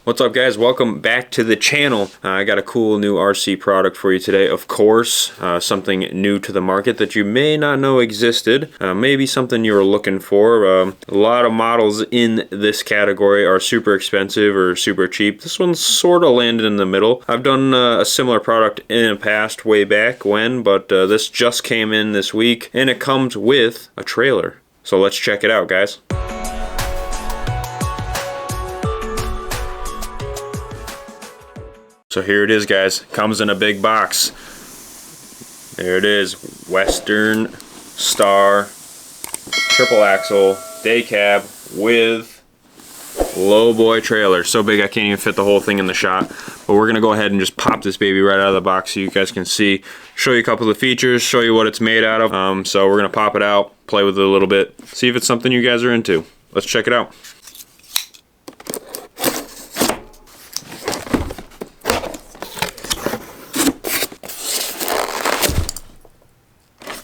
What's up, guys? Welcome back to the channel. I got a cool new RC product for you today. Of course, something new to the market that you may not know existed. Maybe something you were looking for. A lot of models in this category are super expensive or super cheap. This one's sort of landed in the middle. I've done a similar product in the past, way back when, but this just came in this week, and it comes with a trailer. So let's check it out, guys. So here it is, guys. Comes in a big box. There it is. Western-Star triple axle day cab with Lowboy trailer. So big I can't even fit the whole thing in the shot. But we're gonna go ahead and just pop this baby right out of the box so you guys can see. Show you a couple of the features, show you what it's made out of. So we're gonna pop it out, play with it a little bit, see if it's something you guys are into. Let's check it out.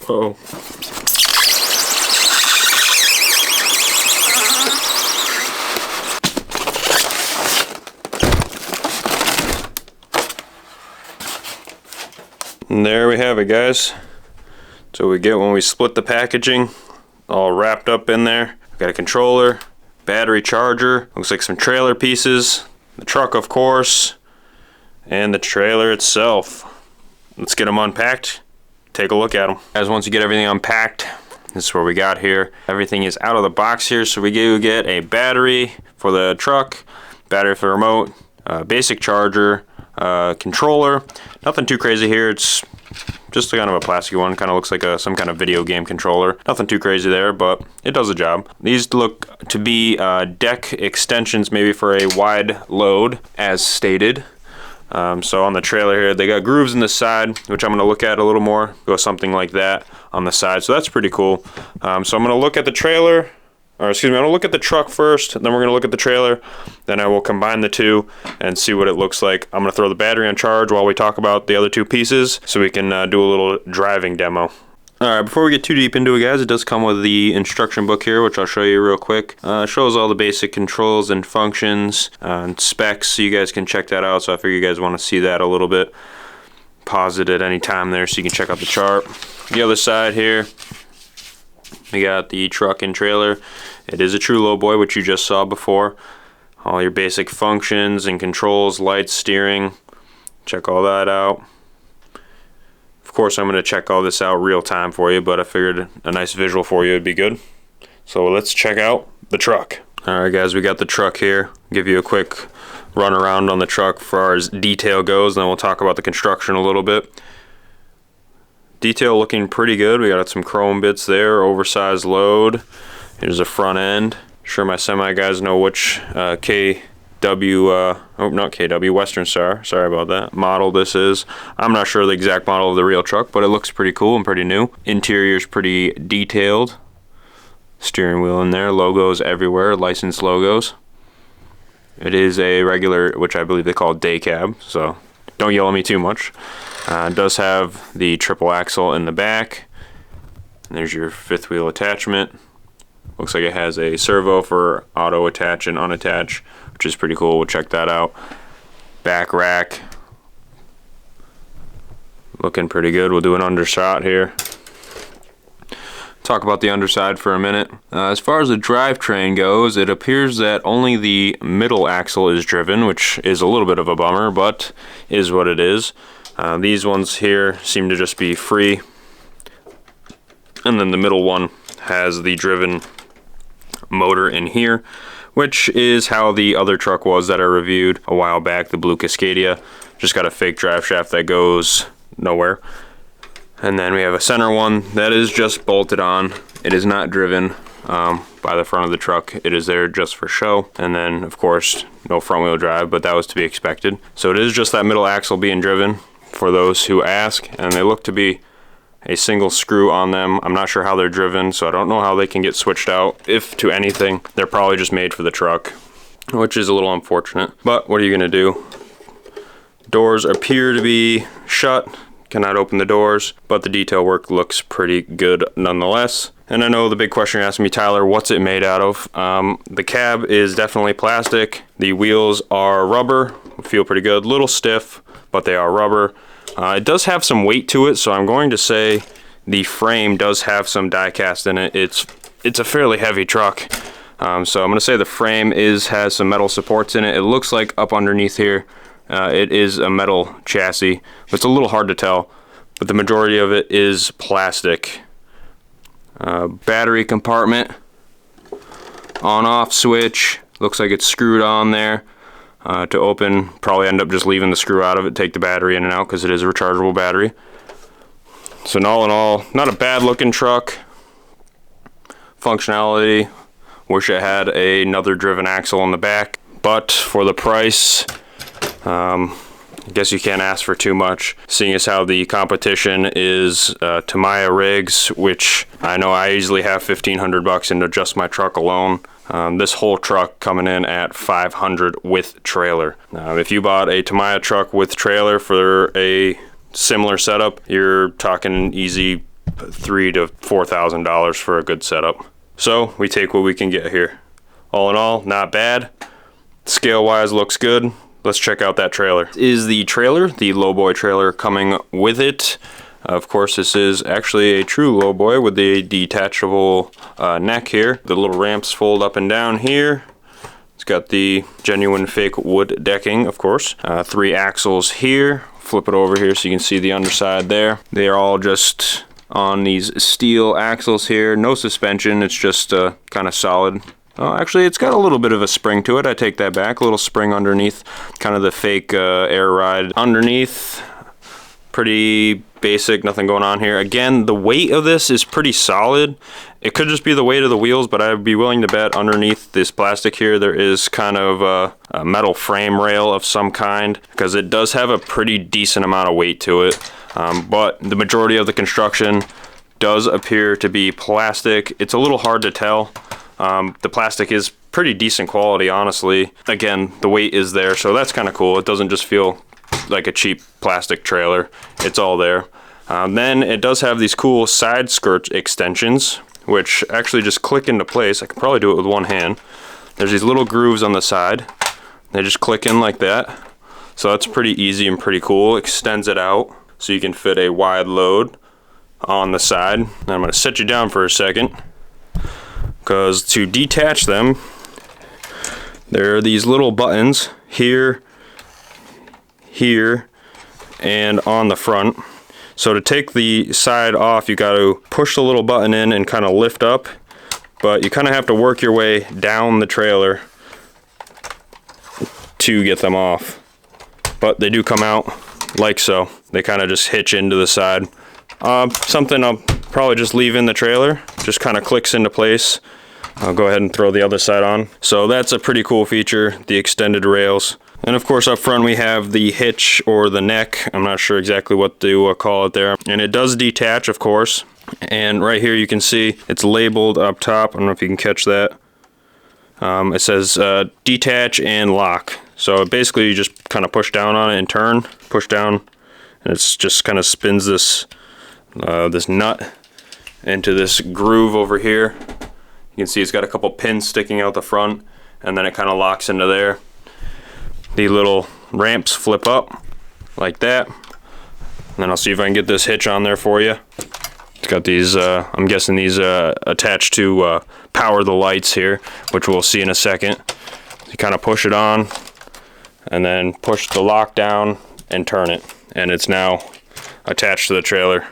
Uh-oh. And there we have it, guys. So we get when we split the packaging, all wrapped up in there. We've got a controller, battery charger, looks like some trailer pieces, the truck of course, and the trailer itself. Let's get them unpacked. Take a look at them. Guys, once you get everything unpacked, this is where we got here. Everything is out of the box here, so we do get a battery for the truck, battery for the remote, basic charger, controller. Nothing too crazy here. It's just kind of a plastic one. Kind of looks like some kind of video game controller. Nothing too crazy there, but it does the job. These look to be deck extensions, maybe for a wide load, as stated. So on the trailer here, they got grooves in the side, which I'm going to look at a little more. Go something like that on the side, so that's pretty cool. So I'm going to look at the trailer, or excuse me, I'm going to look at the truck first, then we're going to look at the trailer, then I will combine the two and see what it looks like. I'm going to throw the battery on charge while we talk about the other two pieces, so we can do a little driving demo. Alright, before we get too deep into it, guys, it does come with the instruction book here, which I'll show you real quick. It shows all the basic controls and functions and specs, so you guys can check that out. So I figure you guys want to see that a little bit. Pause it at any time there so you can check out the chart. The other side here, we got the truck and trailer. It is a true Lowboy, which you just saw before. All your basic functions and controls, lights, steering. Check all that out. Of course, I'm going to check all this out real time for you, but I figured a nice visual for you would be good. So let's check out the truck. Alright, guys, we got the truck here. Give you a quick run around on the truck as far as detail goes, then we'll talk about the construction a little bit. Detail looking pretty good. We got some chrome bits there, oversized load. Here's the front end. Sure my semi guys know which Western-Star, sorry about that, model this is. I'm not sure the exact model of the real truck, but it looks pretty cool and pretty new. Interior's pretty detailed. Steering wheel in there, logos everywhere, license logos. It is a regular, which I believe they call day cab, so don't yell at me too much. It does have the triple axle in the back. And there's your fifth wheel attachment. Looks like it has a servo for auto attach and unattach, which is pretty cool. We'll check that out. Back rack, looking pretty good. We'll do an undershot here. Talk about the underside for a minute. As far as the drivetrain goes, it appears that only the middle axle is driven, which is a little bit of a bummer, but is what it is. These ones here seem to just be free. And then the middle one has the driven motor in here, which is how the other truck was that I reviewed a while back, the blue Cascadia. Just got a fake drive shaft that goes nowhere. And then we have a center one that is just bolted on. It is not driven by the front of the truck. It is there just for show. And then, of course, no front wheel drive, but that was to be expected. So it is just that middle axle being driven for those who ask, and they look to be a single screw on them. I'm not sure how they're driven, so I don't know how they can get switched out. If to anything, they're probably just made for the truck, which is a little unfortunate. But what are you gonna do? Doors appear to be shut. cannot open the doors, but the detail work looks pretty good nonetheless. And I know the big question you're asking me, Tyler, what's it made out of? The cab is definitely plastic. The wheels are rubber, feel pretty good, little stiff, but they are rubber. It does have some weight to it, so I'm going to say the frame does have some die cast in it. It's a fairly heavy truck. So I'm going to say the frame has some metal supports in it. It looks like up underneath here, it is a metal chassis. But it's a little hard to tell, but the majority of it is plastic. Battery compartment, on-off switch. Looks like it's screwed on there. To open, probably end up just leaving the screw out of it, take the battery in and out because it is a rechargeable battery. So all in all, not a bad looking truck. Functionality, wish it had another driven axle on the back, but for the price, I guess you can't ask for too much, seeing as how the competition is Tamiya rigs, which I know I easily have $1,500 into just my truck alone. This whole truck coming in at $500 with trailer. If you bought a Tamiya truck with trailer for a similar setup, you're talking easy $3,000 to $4,000 for a good setup. So we take what we can get here. All in all, not bad. Scale wise looks good. Let's check out that trailer. This is the trailer, the Lowboy trailer coming with it. Of course, this is actually a true Lowboy with the detachable neck here. The little ramps fold up and down here. It's got the genuine fake wood decking, of course. 3 axles here. Flip it over here so you can see the underside there. They are all just on these steel axles here. No suspension, it's just kind of solid. Oh, actually, it's got a little bit of a spring to it. I take that back. A little spring underneath, kind of the fake air ride underneath. Pretty basic, nothing going on here. Again, the weight of this is pretty solid. It could just be the weight of the wheels, but I'd be willing to bet underneath this plastic here there is kind of a metal frame rail of some kind, because it does have a pretty decent amount of weight to it. But the majority of the construction does appear to be plastic. It's a little hard to tell. The plastic is pretty decent quality, honestly. Again, the weight is there, so that's kind of cool. It doesn't just feel like a cheap plastic trailer. It's all there. Then it does have these cool side skirt extensions, which actually just click into place. I can probably do it with one hand. There's these little grooves on the side. They just click in like that. So that's pretty easy and pretty cool. Extends it out so you can fit a wide load on the side. And I'm going to set you down for a second, because to detach them, there are these little buttons here, here, and on the front. So to take the side off, you got to push the little button in and kind of lift up, but you kind of have to work your way down the trailer to get them off. But they do come out like so. They kind of just hitch into the side. Something I'll probably just leave in the trailer, just kind of clicks into place. I'll go ahead and throw the other side on. So that's a pretty cool feature, the extended rails. And of course up front we have the hitch or the neck. I'm not sure exactly what to call it there. And it does detach, of course. And right here you can see it's labeled up top. I don't know if you can catch that. It says detach and lock. So basically you just kind of push down on it and turn, push down, and it's just kind of spins this this nut into this groove over here. You can see it's got a couple pins sticking out the front, and then it kind of locks into there. The little ramps flip up like that. And then I'll see if I can get this hitch on there for you. It's got these, I'm guessing these attached to power the lights here, which we'll see in a second. You kind of push it on, and then push the lock down and turn it. And it's now attached to the trailer.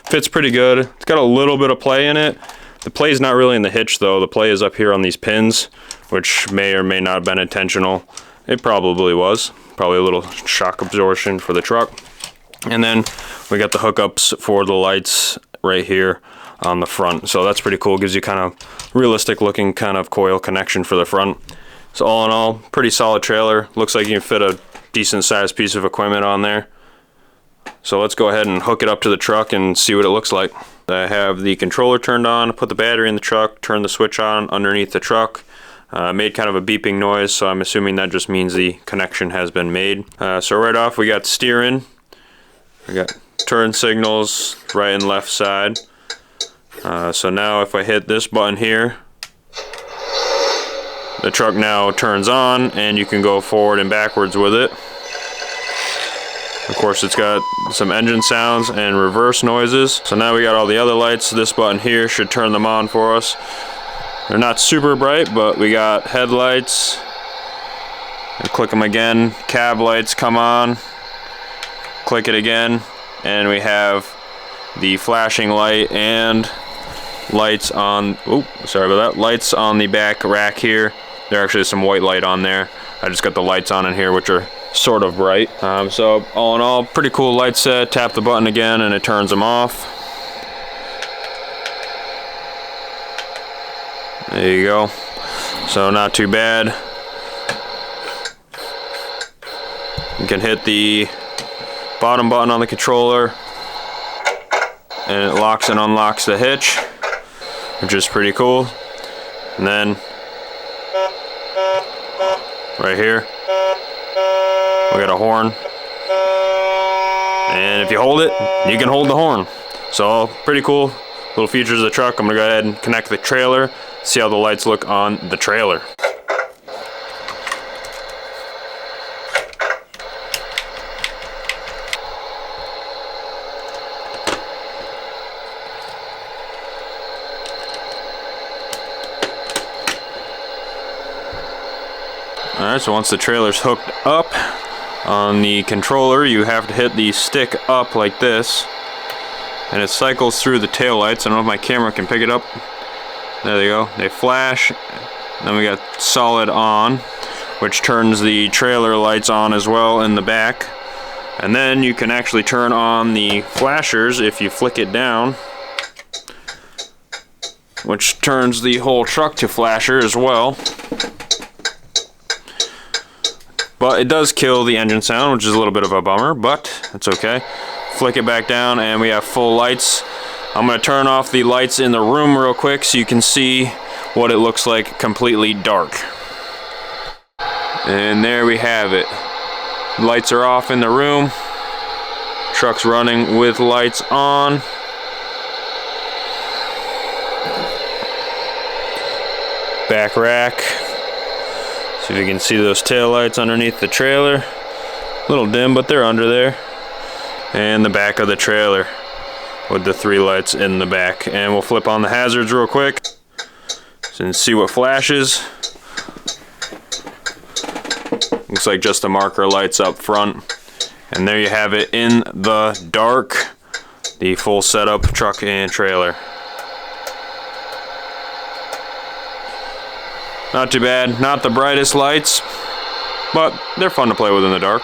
Fits pretty good. It's got a little bit of play in it. The play is not really in the hitch though. The play is up here on these pins, which may or may not have been intentional. It probably was. Probably a little shock absorption for the truck. And then we got the hookups for the lights right here on the front. So that's pretty cool. Gives you kind of realistic looking kind of coil connection for the front. So all in all, pretty solid trailer. Looks like you can fit a decent sized piece of equipment on there. So let's go ahead and hook it up to the truck and see what it looks like. I have the controller turned on, put the battery in the truck, turn the switch on underneath the truck. Made kind of a beeping noise, so I'm assuming that just means the connection has been made. So right off we got steering. We got turn signals right and left side. So now if I hit this button here, the truck now turns on and you can go forward and backwards with it. Of course, it's got some engine sounds and reverse noises. So now we got all the other lights. This button here should turn them on for us. They're not super bright, but we got headlights. And click them again, cab lights come on. Click it again, and we have the flashing light and lights on, sorry about that, lights on the back rack here. There actually is some white light on there. I just got the lights on in here, which are sort of bright. So all in all, pretty cool light set. Tap the button again and it turns them off. There you go. So not too bad. You can hit the bottom button on the controller and it locks and unlocks the hitch, which is pretty cool. And then right here we got a horn, and if you hold it, you can hold the horn. So pretty cool little features of the truck. I'm gonna go ahead and connect the trailer, see how the lights look on the trailer. Alright, so once the trailer's hooked up on the controller, you have to hit the stick up like this, and it cycles through the tail lights. I don't know if my camera can pick it up. There they go. They flash. Then we got solid on, which turns the trailer lights on as well in the back. And then you can actually turn on the flashers if you flick it down, which turns the whole truck to flasher as well. But it does kill the engine sound, which is a little bit of a bummer, but it's okay. Flick it back down and we have full lights. I'm going to turn off the lights in the room real quick so you can see what it looks like completely dark. And there we have it. Lights are off in the room. Truck's running with lights on. Back rack. See if you can see those tail lights underneath the trailer. A little dim, but they're under there. And the back of the trailer with the 3 lights in the back. And we'll flip on the hazards real quick so you can see what flashes. Looks like just the marker lights up front. And there you have it in the dark. The full setup, truck and trailer. Not too bad, not the brightest lights, but they're fun to play with in the dark.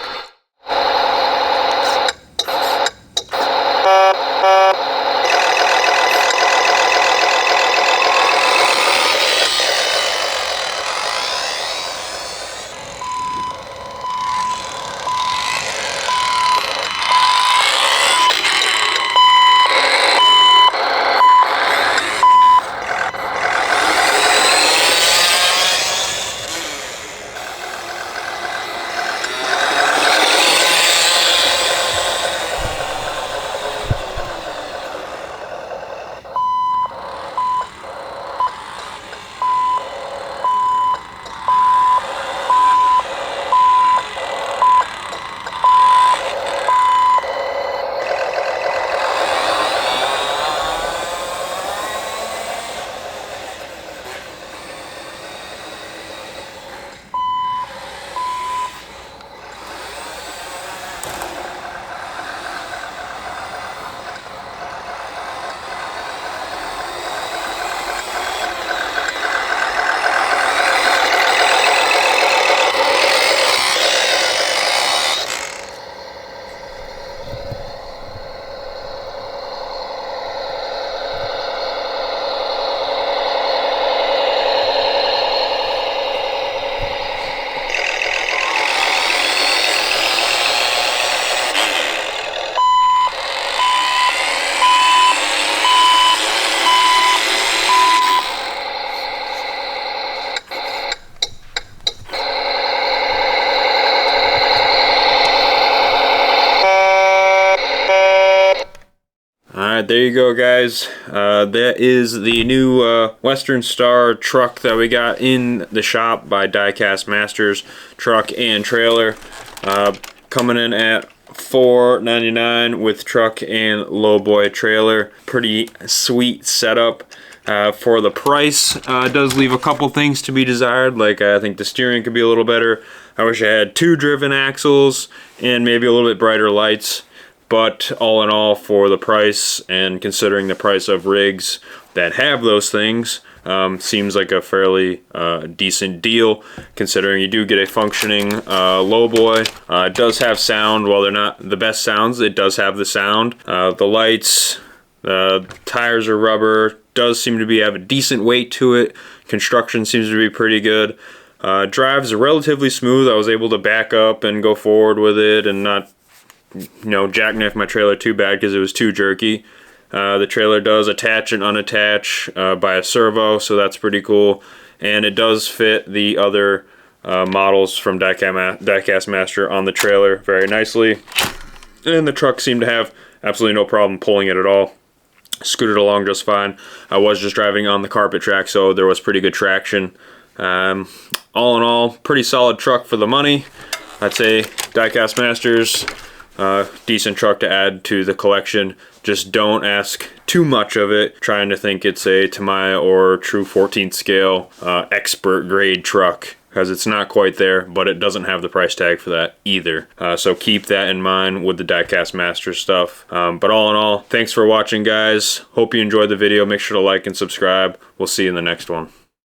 Alright, there you go, guys. That is the new Western-Star truck that we got in the shop by Diecast Masters Truck and Trailer. Coming in at $4.99 with truck and Lowboy trailer. Pretty sweet setup. For the price, it does leave a couple things to be desired. Like, I think the steering could be a little better. I wish I had 2 driven axles and maybe a little bit brighter lights. But all in all, for the price and considering the price of rigs that have those things, seems like a fairly decent deal, considering you do get a functioning Lowboy. It does have sound. While they're not the best sounds, it does have the sound. The lights, the tires are rubber, does seem to have a decent weight to it. Construction seems to be pretty good. Drives relatively smooth. I was able to back up and go forward with it and not, jackknife my trailer too bad because it was too jerky. The trailer does attach and unattach by a servo, so that's pretty cool. And it does fit the other models from Diecast Master on the trailer very nicely. And the truck seemed to have absolutely no problem pulling it at all. Scooted along just fine. I was just driving on the carpet track, so there was pretty good traction. All in all, pretty solid truck for the money. I'd say Diecast Masters, decent truck to add to the collection. Just don't ask too much of it, trying to think it's a Tamiya or true 14th scale expert grade truck, because it's not quite there, but it doesn't have the price tag for that either. So keep that in mind with the Diecast Masters stuff. But all in all, thanks for watching, guys. Hope you enjoyed the video. Make sure to like and subscribe. We'll see you in the next one.